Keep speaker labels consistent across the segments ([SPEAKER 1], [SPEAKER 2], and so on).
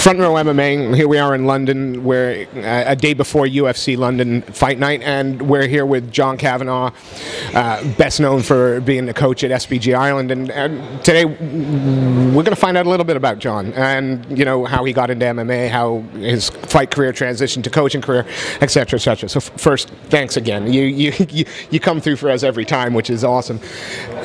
[SPEAKER 1] Front Row MMA, here we are in London, we're a day before UFC London Fight Night, and we're here with John Kavanagh, best known for being a coach at SBG Ireland, and today we're going to find out a little bit about John, and you know, how he got into MMA, how his fight career transitioned to coaching career, etc., etc. So first, thanks again. You come through for us every time, which is awesome.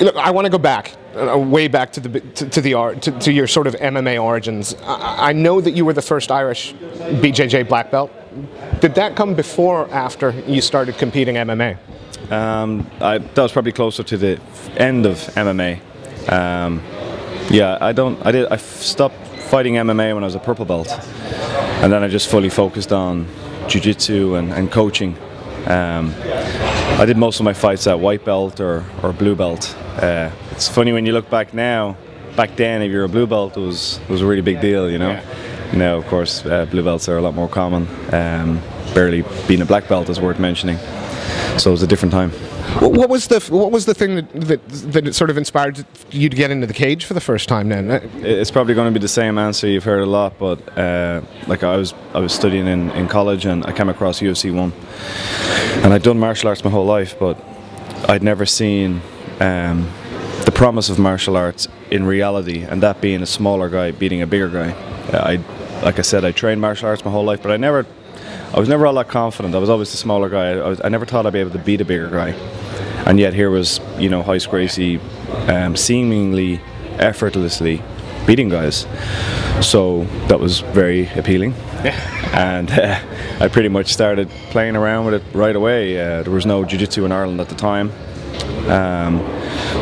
[SPEAKER 1] Look, I want to go back. Way back to your sort of MMA origins. I know that you were the first Irish BJJ black belt. Did that come before or after you started competing MMA?
[SPEAKER 2] That was probably closer to the end of MMA. Yeah, I stopped fighting MMA when I was a purple belt, and then I just fully focused on jiu-jitsu and coaching. I did most of my fights at white belt or blue belt. It's funny when you look back now. Back then, if you're a blue belt, it was a really big deal, you know. Yeah. Now, of course, blue belts are a lot more common. Barely being a black belt is worth mentioning. So it was a different time.
[SPEAKER 1] What was the thing that sort of inspired you to get into the cage for the first time then?
[SPEAKER 2] It's probably going to be the same answer you've heard a lot, but like I was studying in college and I came across UFC 1, and I'd done martial arts my whole life, but I'd never seen the promise of martial arts in reality, and that being a smaller guy beating a bigger guy. Like I said, I trained martial arts my whole life, but I was never all that confident. I was always the smaller guy. I never thought I'd be able to beat a bigger guy. And yet here was, you know, Heist Gracie seemingly effortlessly beating guys. So that was very appealing. And I pretty much started playing around with it right away. There was no jiu-jitsu in Ireland at the time.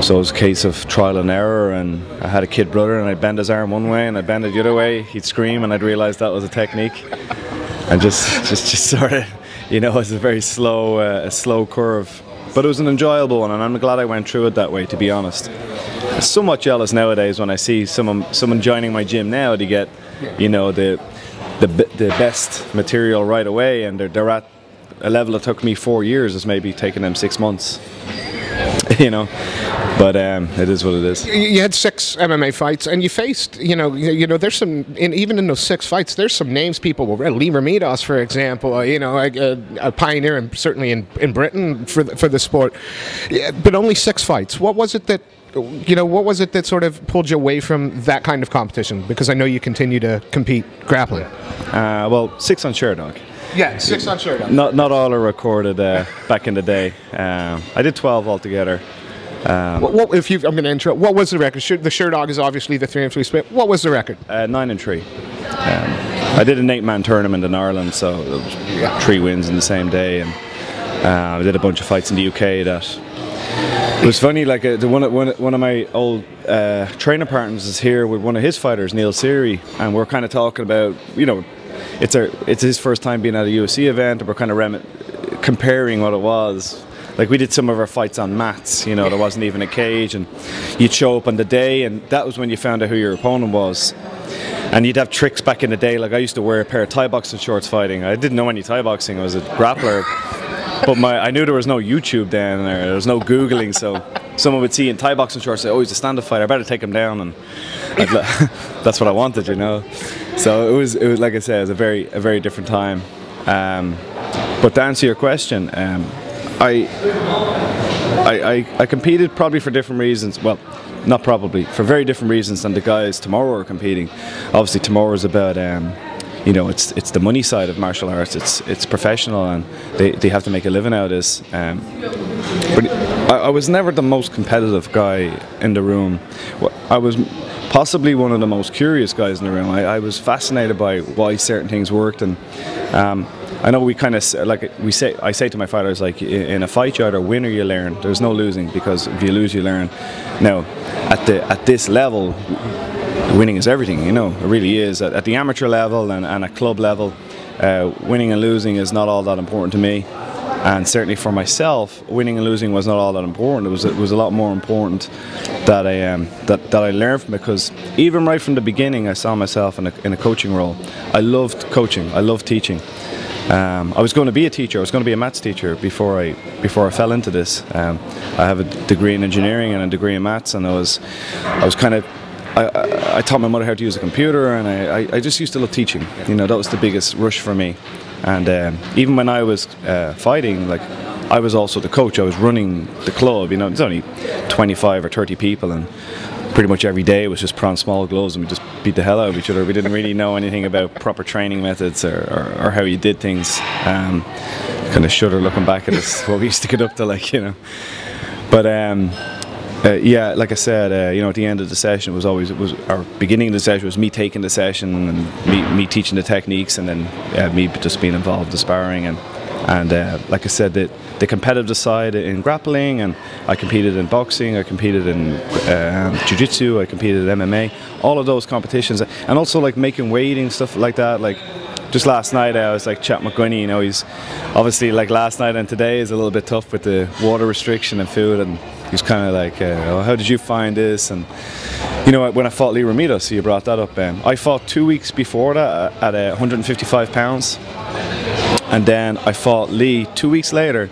[SPEAKER 2] So it was a case of trial and error, and I had a kid brother, and I'd bend his arm one way and I'd bend it the other way. He'd scream and I'd realise that was a technique. And just sort of, you know, it was a very slow, a slow curve. But it was an enjoyable one, and I'm glad I went through it that way, to be honest. I'm somewhat jealous nowadays when I see someone joining my gym now to get, you know, the best material right away, and they're at a level that took me 4 years. It's maybe taking them 6 months. You know, but it is what it is.
[SPEAKER 1] You had 6 MMA fights, and you faced, you know, there's some, even in those 6 fights, there's some names people will. Lee Ramidos, for example, you know, a pioneer, and certainly in Britain for the sport. Yeah, but only 6 fights. What was it that, you know, what was it that sort of pulled you away from that kind of competition? Because I know you continue to compete grappling.
[SPEAKER 2] Well, 6 on Sherdog.
[SPEAKER 1] Yeah, 6 on Sherdog.
[SPEAKER 2] Not all are recorded back in the day. I did 12 altogether.
[SPEAKER 1] I'm going to interrupt. What was the record? The Sherdog is obviously the 3-3 split. What was the record?
[SPEAKER 2] 9-3. I did an 8-man tournament in Ireland, so it was 3 wins in the same day, and I did a bunch of fights in the UK. That it was funny. Like one of my old training partners is here with one of his fighters, Neil Seary, and we're kind of talking about, you know, it's his first time being at a UFC event, and we're kind of comparing what it was. Like, we did some of our fights on mats, you know, there wasn't even a cage, and you'd show up on the day, and that was when you found out who your opponent was. And you'd have tricks back in the day. Like, I used to wear a pair of Thai boxing shorts fighting. I didn't know any Thai boxing. I was a grappler. But I knew there was no YouTube then, or there was no Googling, so someone would see in Thai boxing shorts say, oh, he's a stand-up fighter, I better take him down, and that's what I wanted, you know. So it was like I said, it was a very different time. But to answer your question, I competed probably for different reasons. Well, not probably, for very different reasons than the guys tomorrow are competing. Obviously, tomorrow is about, you know, it's the money side of martial arts. It's professional, and they have to make a living out of this. But I was never the most competitive guy in the room. I was possibly one of the most curious guys in the room. I was fascinated by why certain things worked, and I know we kind of, like I say to my fighters, like, in a fight you either win or you learn. There's no losing, because if you lose you learn. Now at this level, winning is everything, you know, it really is. At the amateur level and at club level, winning and losing is not all that important to me. And certainly for myself, winning and losing was not all that important. It was a lot more important that I learned from it, because even right from the beginning I saw myself in a coaching role. I loved coaching, I loved teaching. I was going to be a teacher. I was going to be a maths teacher before I fell into this. I have a degree in engineering and a degree in maths, and I was kind of I taught my mother how to use a computer, and I just used to love teaching. You know, that was the biggest rush for me. And even when I was fighting, like, I was also the coach. I was running the club. You know, it's only 25 or 30 people, and pretty much every day it was just put on small gloves and we just beat the hell out of each other. We didn't really know anything about proper training methods or how you did things. Kind of shudder looking back at us, what we used to get up to, like, you know. But yeah, like I said, you know, at the end of the session our beginning of the session was me taking the session and me teaching the techniques, and then me just being involved in sparring, and like I said, the competitive side in grappling, and I competed in boxing, I competed in jiu-jitsu, I competed in MMA, all of those competitions, and also like making weighting, stuff like that. Like just last night I was like Chat McGuiney, you know, he's obviously, like, last night and today is a little bit tough with the water restriction and food, and he's kind of like, oh, how did you find this? And you know, when I fought Lee Ramita, so you brought that up, I fought 2 weeks before that at 155 pounds, and then I fought Lee 2 weeks later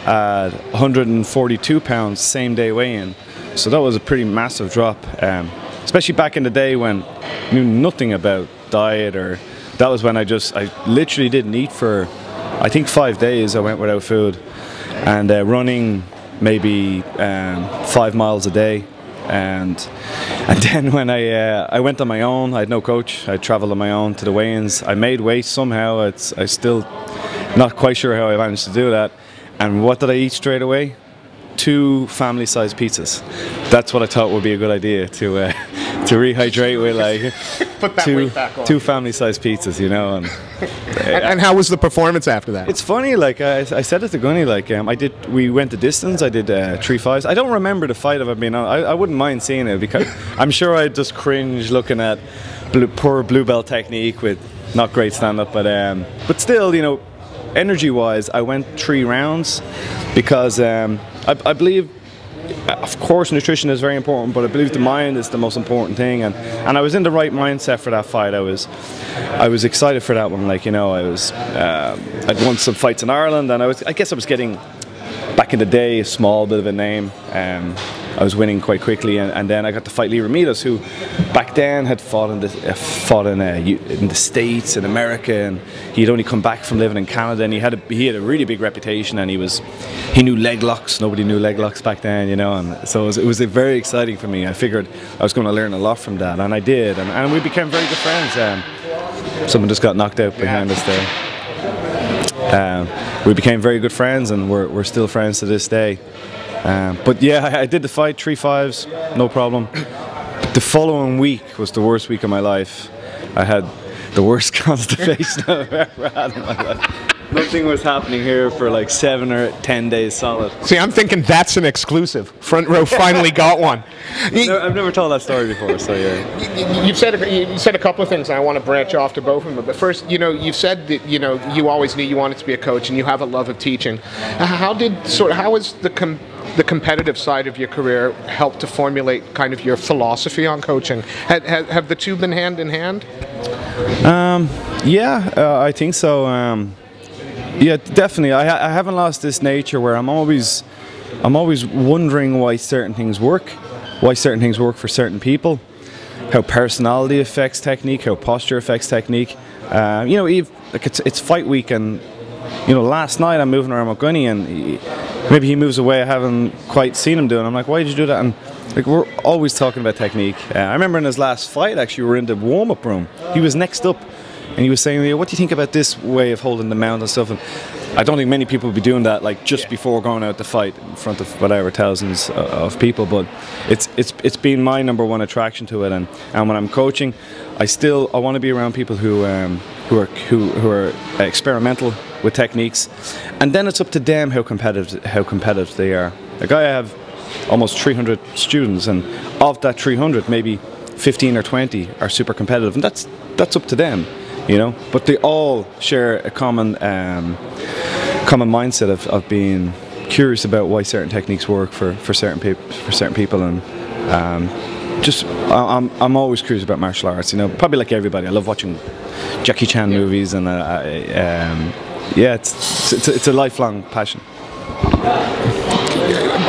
[SPEAKER 2] at 142 pounds, same day weigh-in. So that was a pretty massive drop, especially back in the day when I knew nothing about diet, or that was when I literally didn't eat for, I think, 5 days. I went without food, and running maybe 5 miles a day, and then when I went on my own, I had no coach. I traveled on my own to the weigh-ins. I made weight somehow. I still not quite sure how I managed to do that. And what did I eat straight away? 2 family-sized pizzas. That's what I thought would be a good idea, to rehydrate with, like,
[SPEAKER 1] put that weight back on.
[SPEAKER 2] 2 family-sized pizzas, you know.
[SPEAKER 1] And how was the performance after that?
[SPEAKER 2] It's funny, like I said it to Gunny, like we went the distance. I did 3-5s. I don't remember the fight, if I've been on. I wouldn't mind seeing it, because I'm sure I'd just cringe looking at poor blue belt technique with not great stand-up, but still, you know, energy-wise, I went 3 rounds because I believe, of course, nutrition is very important, but I believe the mind is the most important thing, and I was in the right mindset for that fight. I was excited for that one. Like, you know, I'd won some fights in Ireland, and I guess I was getting, back in the day, a small bit of a name. I was winning quite quickly, and then I got to fight Lee Ramitas, who back then had fought in the States, in America, and he'd only come back from living in Canada, and he had a really big reputation, and he knew leg locks. Nobody knew leg locks back then, you know, and so it was very exciting for me. I figured I was going to learn a lot from that, and I did, and we became very good friends. Someone just got knocked out behind us there. We became very good friends, and we're still friends to this day. But yeah, I did the fight, 3-5s, no problem. The following week was the worst week of my life. I had the worst constipation I've ever had in my life. Nothing was happening here for like 7 or 10 days solid.
[SPEAKER 1] See, I'm thinking that's an exclusive. Front Row finally got one.
[SPEAKER 2] I've never told that story before, so yeah.
[SPEAKER 1] You said a couple of things, and I want to branch off to both of them. But first, you know, you've said that, you know, you always knew you wanted to be a coach, and you have a love of teaching. How is the competitive side of your career help to formulate kind of your philosophy on coaching? Have the two been hand in hand?
[SPEAKER 2] Yeah, I think so. Yeah, definitely. I haven't lost this nature where I'm always wondering why certain things work for certain people, how personality affects technique, how posture affects technique. You know, like it's fight week, and you know, last night I'm moving around with Gunny, and maybe he moves away. I haven't quite seen him doing. I'm like, why did you do that? And like, we're always talking about technique. I remember in his last fight, actually, we were in the warm-up room. He was next up, and he was saying, what do you think about this way of holding the mount and stuff? And I don't think many people would be doing that, like, just before going out to fight in front of whatever thousands of people. But it's been my #1 attraction to it. And when I'm coaching, I want to be around people who are experimental with techniques, and then it's up to them how competitive they are. Like, I have almost 300 students, and of that 300, maybe 15 or 20 are super competitive, and that's up to them, you know. But they all share a common mindset of being curious about why certain techniques work for certain people, and I'm always curious about martial arts, you know. Probably like everybody, I love watching Jackie Chan movies, and yeah, it's a lifelong passion.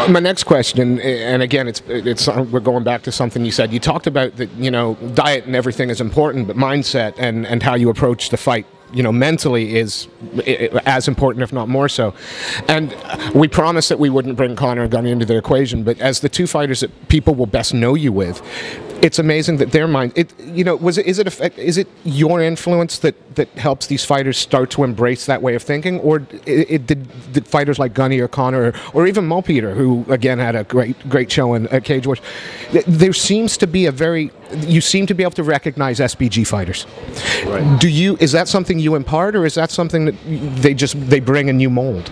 [SPEAKER 1] My next question, and again, it's we're going back to something you said. You talked about that, you know, diet and everything is important, but mindset and how you approach the fight, you know, mentally is as important, if not more so. And we promised that we wouldn't bring Conor and Gunny into the equation, but as the two fighters that people will best know you with, it's amazing that their mind. You know, is it your influence that helps these fighters start to embrace that way of thinking, or did fighters like Gunny or Conor or even Mo Peter, who again had a great show in Cage Wars, there seems to be you seem to be able to recognize SBG fighters. Right. Is that something you impart, or is that something that they bring a new mold?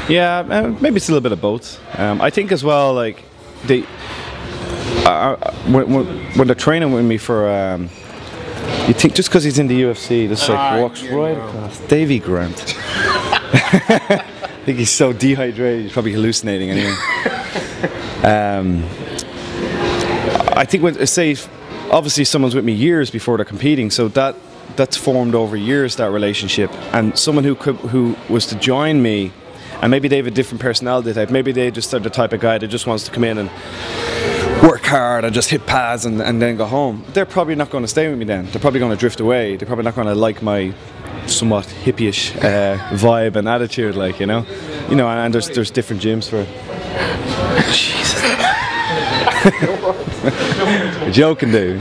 [SPEAKER 2] Yeah, maybe it's a little bit of both. I think as well, like when they're training with me for, you think just because he's in the UFC, this walks right past Davy Grant. I think he's so dehydrated, he's probably hallucinating anyway. I think when say, obviously someone's with me years before they're competing, so that's formed over years, that relationship. And someone who was to join me, and maybe they have a different personality type, maybe they just are the type of guy that just wants to come in and work hard and just hit pads and then go home. They're probably not going to stay with me then. They're probably going to drift away. They're probably not going to like my somewhat hippie-ish vibe and attitude, like, you know, and there's different gyms for it. Jesus. You're joking, dude.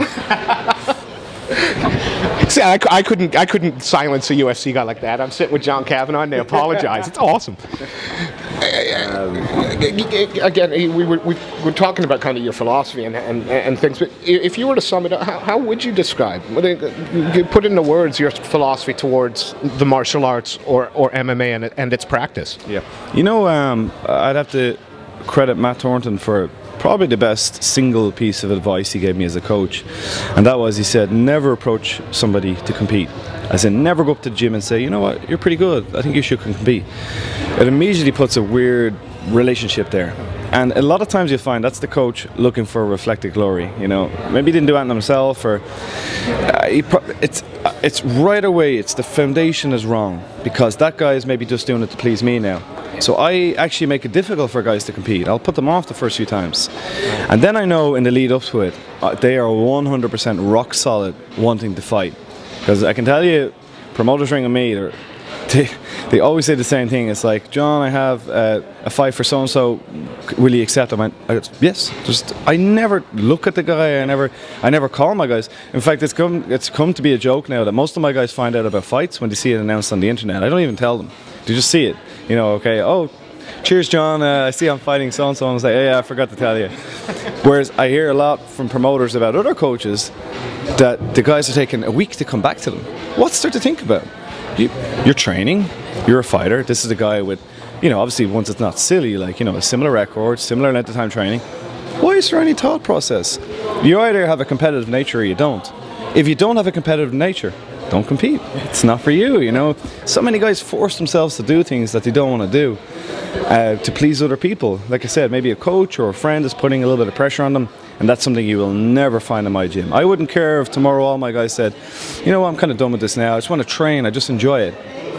[SPEAKER 1] See, I couldn't silence a UFC guy like that. I'm sitting with John Kavanagh and they apologize. It's awesome. Again, we were talking about kind of your philosophy and things, but if you were to sum it up, how would you describe, you put into words your philosophy towards the martial arts or MMA and its practice?
[SPEAKER 2] Yeah, you know, I'd have to credit Matt Thornton for probably the best single piece of advice he gave me as a coach, and that was, he said, never approach somebody to compete. As in, never go up to the gym and say, you know what, you're pretty good, I think you should compete. It immediately puts a weird relationship there. And a lot of times you'll find that's the coach looking for reflected glory, you know. Maybe he didn't do it himself, or it's right away, it's the foundation is wrong, because that guy is maybe just doing it to please me now. So I actually make it difficult for guys to compete. I'll put them off the first few times. And then I know in the lead up to it, they are 100% rock solid wanting to fight. Because I can tell you, promoters ringing me, they always say the same thing. It's like, John, I have a fight for so-and-so, will you accept? I went, yes. I never look at the guy, I never call my guys. In fact, it's come to be a joke now that most of my guys find out about fights when they see it announced on the internet. I don't even tell them. They just see it. You know, okay, oh, cheers, John, I see I'm fighting so-and-so, and I was like, hey, yeah, I forgot to tell you. Whereas I hear a lot from promoters about other coaches that the guys are taking a week to come back to them. What's there to think about? You're training, you're a fighter, this is a guy with, you know, obviously once it's not silly, like, you know, a similar record, similar length of time training. Why is there any thought process? You either have a competitive nature or you don't. If you don't have a competitive nature, don't compete. It's not for you, you know. So many guys force themselves to do things that they don't want to do to please other people. Like I said, maybe a coach or a friend is putting a little bit of pressure on them, and that's something you will never find in my gym. I wouldn't care if tomorrow all my guys said, you know what, I'm kind of done with this now, I just want to train, I just enjoy it.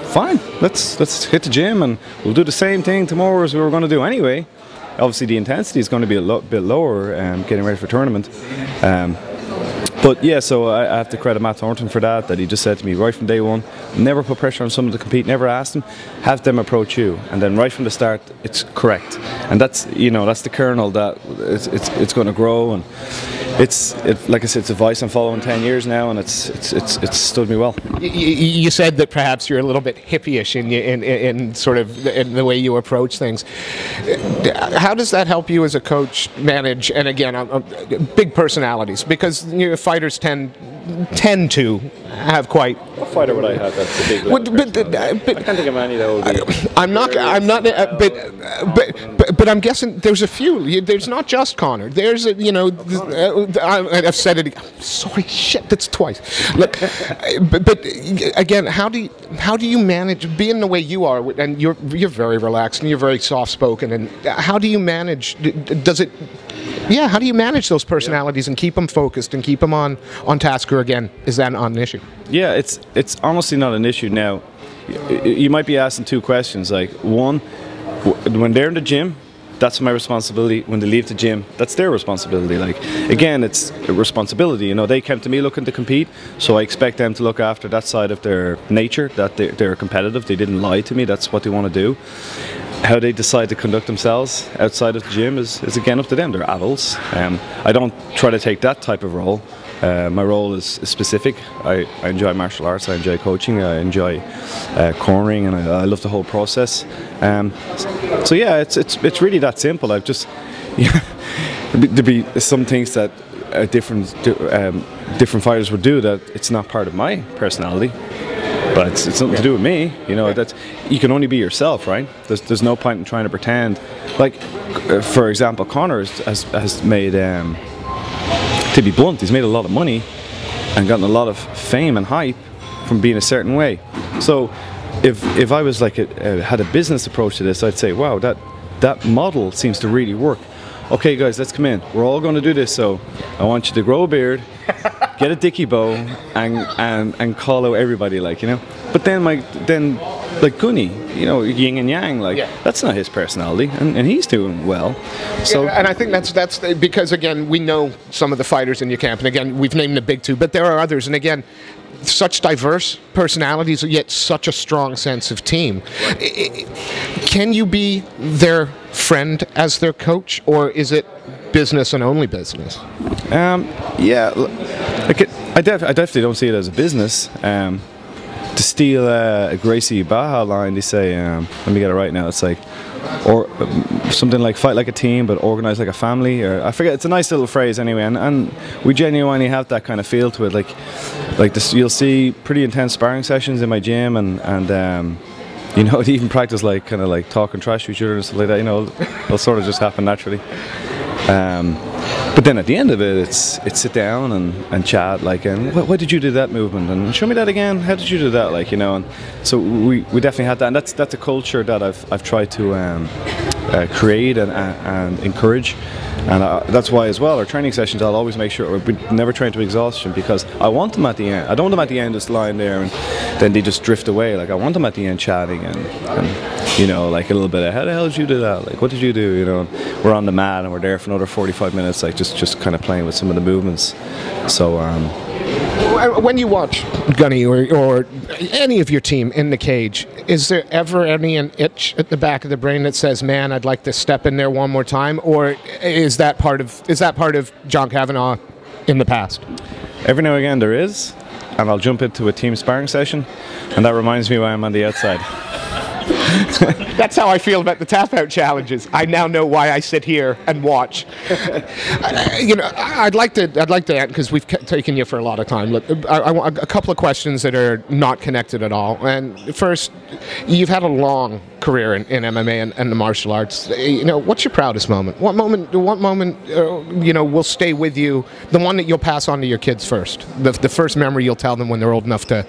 [SPEAKER 2] Fine, let's hit the gym and we'll do the same thing tomorrow as we were going to do anyway. Obviously the intensity is going to be a bit lower getting ready for tournament. But yeah, so I have to credit Matt Thornton for that he just said to me right from day one, never put pressure on someone to compete, never ask them, have them approach you. And then right from the start, it's correct. And that's, you know, that's the kernel that it's going to grow. And like I said, it's advice I'm following 10 years now, and it's stood me well.
[SPEAKER 1] You said that perhaps you're a little bit hippie-ish in sort of in the way you approach things. How does that help you as a coach manage, and again, big personalities? Because, you know, fighters tend to have quite.
[SPEAKER 2] What fighter would I have that's a big but I can't think of any that would be.
[SPEAKER 1] I'm not. But I'm guessing there's a few. There's not just Conor. There's a, you know. I've said it. Sorry, shit. That's twice. Look, but again, how do you manage being the way you are? And you're very relaxed and you're very soft spoken. And how do you manage? Yeah, how do you manage those personalities and keep them focused and keep them on task? Or again, is that not an issue?
[SPEAKER 2] Yeah, it's honestly not an issue now. You might be asking two questions. Like, one, when they're in the gym, that's my responsibility. When they leave the gym, that's their responsibility. Like, again, it's a responsibility. You know, they came to me looking to compete, so I expect them to look after that side of their nature, that they're competitive. They didn't lie to me. That's what they want to do. How they decide to conduct themselves outside of the gym is again up to them. They're adults. I don't try to take that type of role. My role is specific. I enjoy martial arts, I enjoy coaching, I enjoy cornering, and I love the whole process. So yeah, it's really that simple. I've just there'd be some things that different fighters would do that it's not part of my personality, but it's something to do with me. You know, that you can only be yourself, right? There's no point in trying to pretend. Like, for example, Conor has made. To be blunt, he's made a lot of money and gotten a lot of fame and hype from being a certain way. So if I was like had a business approach to this, I'd say, wow, that model seems to really work. Okay guys, let's come in. We're all going to do this, so I want you to grow a beard, get a dicky bow, and call out everybody, like, you know. But then like Gunny, you know, yin and yang, like, that's not his personality, and he's doing well. So,
[SPEAKER 1] and I think that's because, again, we know some of the fighters in your camp, and again, we've named the big two, but there are others, and again, such diverse personalities, yet such a strong sense of team. Can you be their friend as their coach, or is it business and only business?
[SPEAKER 2] Yeah, like I definitely don't see it as a business. To steal a Gracie Baja line, they say, let me get it right now, it's like, or something like fight like a team but organize like a family, or I forget, it's a nice little phrase anyway, and we genuinely have that kind of feel to it. Like this, you'll see pretty intense sparring sessions in my gym, and you know, they even practice like kind of like talking trash to each other and stuff like that, you know. It'll sort of just happen naturally. But then at the end of it, it's sit down and chat, like, and why did you do that movement, and show me that again, how did you do that, like, you know. And so we definitely had that, and that's a culture that I've tried to create and encourage. And that's why as well, our training sessions, I'll always make sure we never train to exhaustion, because I want them at the end. I don't want them at the end just lying there and then they just drift away. Like, I want them at the end chatting and you know, like a little bit of, how the hell did you do that? Like, what did you do? You know, we're on the mat and we're there for another 45 minutes, like just kind of playing with some of the movements. So
[SPEAKER 1] when you watch Gunny or any of your team in the cage, is there ever an itch at the back of the brain that says, man, I'd like to step in there one more time? Or is that part of John Kavanagh in the past?
[SPEAKER 2] Every now and again there is, and I'll jump into a team sparring session, and that reminds me why I'm on the outside.
[SPEAKER 1] That's how I feel about the tap out challenges. I now know why I sit here and watch. You know, I'd like to, because we've taken you for a lot of time. Look, I want a couple of questions that are not connected at all. And first, you've had a long career in MMA and the martial arts. You know, what's your proudest moment? What moment? You know, will stay with you? The one that you'll pass on to your kids first. The first memory you'll tell them when they're old enough to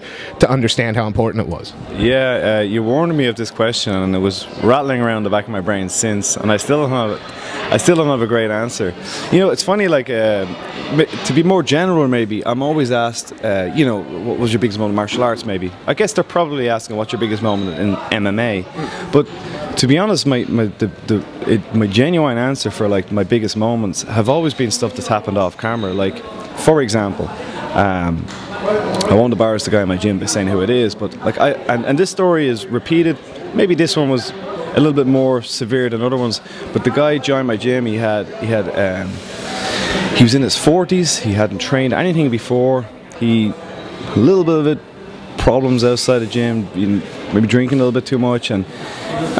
[SPEAKER 1] understand how important it was.
[SPEAKER 2] Yeah, you warned me of this question, and it was rattling around the back of my brain since, and I still don't have a great answer. You know, it's funny, like, to be more general, maybe I'm always asked, you know, what was your biggest moment in martial arts? Maybe I guess they're probably asking what's your biggest moment in MMA, but to be honest, my genuine answer for like my biggest moments have always been stuff that's happened off camera. Like, for example, I won't embarrass the guy in my gym by saying who it is, but like and this story is repeated. Maybe this one was a little bit more severe than other ones, but the guy joined my gym. He was in his 40s. He hadn't trained anything before. A little bit of it, problems outside the gym, maybe drinking a little bit too much, and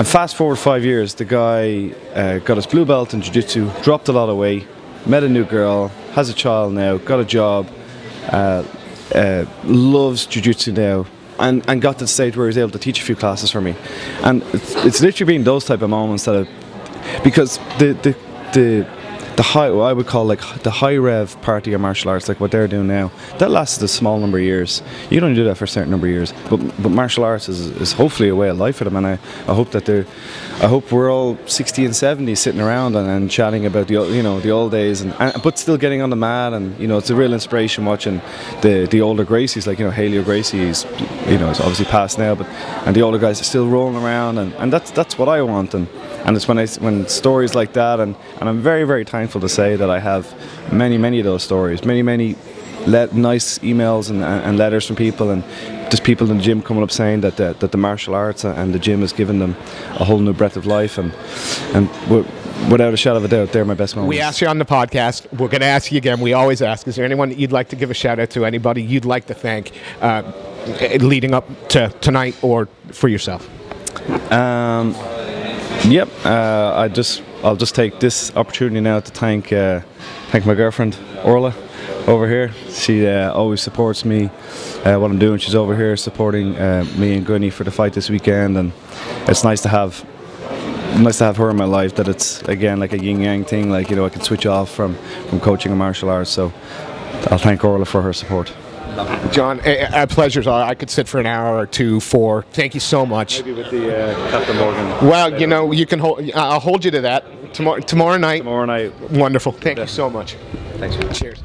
[SPEAKER 2] fast forward 5 years, the guy got his blue belt in jiu-jitsu, dropped a lot of weight, met a new girl, has a child now, got a job, loves jiu-jitsu now, and got to the stage where he was able to teach a few classes for me. And it's literally been those type of moments that because the high, what I would call like the high rev part of your martial arts, like what they're doing now, that lasted a small number of years. You don't do that for a certain number of years, but martial arts is hopefully a way of life for them, and I hope that I hope we're all 60 and 70 sitting around and chatting about the old days, but still getting on the mat, and it's a real inspiration watching the older Gracies, like Haley Gracie is is obviously passed now, and the older guys are still rolling around, and that's what I want. And And it's when stories like that, and I'm very, very thankful to say that I have many of those stories, many nice emails and letters from people, and just people in the gym coming up saying that the martial arts and the gym has given them a whole new breath of life, and without a shadow of a doubt, they're my best moments.
[SPEAKER 1] We asked you on the podcast. We're going to ask you again. We always ask, is there anyone that you'd like to give a shout out to, anybody you'd like to thank leading up to tonight or for yourself?
[SPEAKER 2] Yep. I'll just take this opportunity now to thank my girlfriend Orla over here. She always supports me what I'm doing. She's over here supporting me and Gunny for the fight this weekend, and it's nice to have her in my life. That it's again like a yin yang thing. Like, you know, I can switch off from coaching and martial arts. So I'll thank Orla for her support.
[SPEAKER 1] John, a pleasure. I could sit for an hour or two, 4. Thank you so much.
[SPEAKER 2] Maybe with the Captain Morgan.
[SPEAKER 1] Well, you know, you can hold. I'll hold you to that tomorrow night.
[SPEAKER 2] Tomorrow night.
[SPEAKER 1] Wonderful. Thank you so much.
[SPEAKER 2] Thanks.
[SPEAKER 1] Cheers.